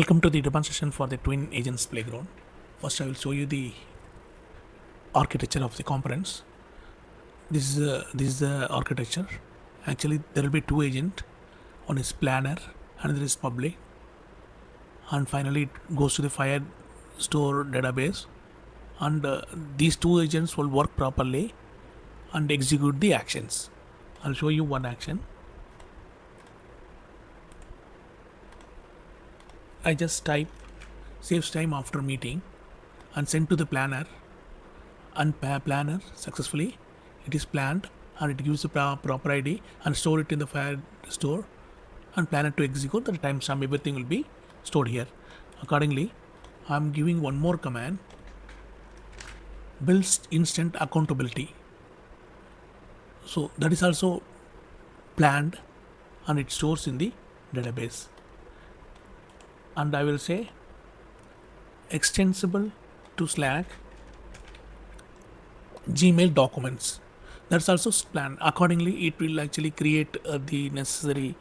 Welcome to the demonstration for the Twin Agents Playground. First, I will show you the architecture of the components. This is the architecture. Actually, there will be two agents. One is planner, another is public, and finally it goes to the Firestore database. And these two agents will work properly and execute the actions. I'll show you one action. I just type saves time after meeting and send to the planner, and planner successfully it is planned and it gives the proper ID and store it in the Firestore and planner to execute. The timestamp, everything will be stored here. Accordingly, I'm giving one more command, builds instant accountability. So that is also planned and it stores in the database. And I will say extensible to Slack Gmail documents. That's also planned. Accordingly, it will actually create the necessary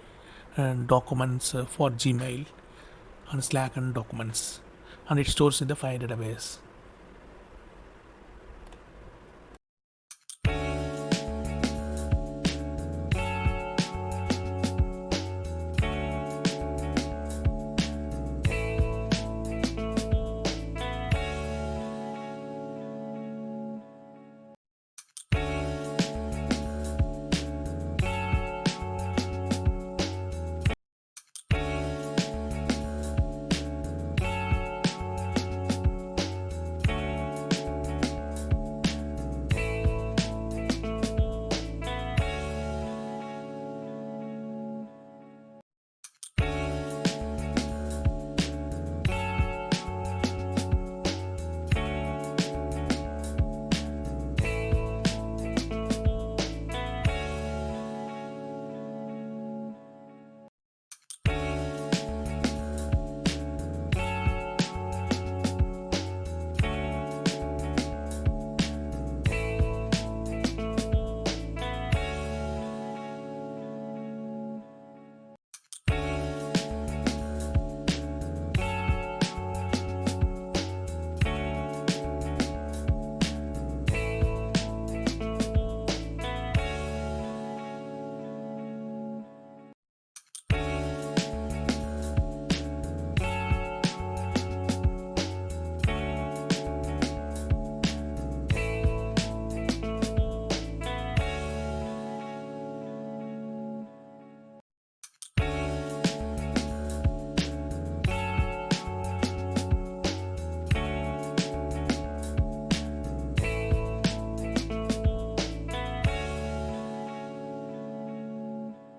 documents for Gmail and Slack and documents, and it stores in the file database.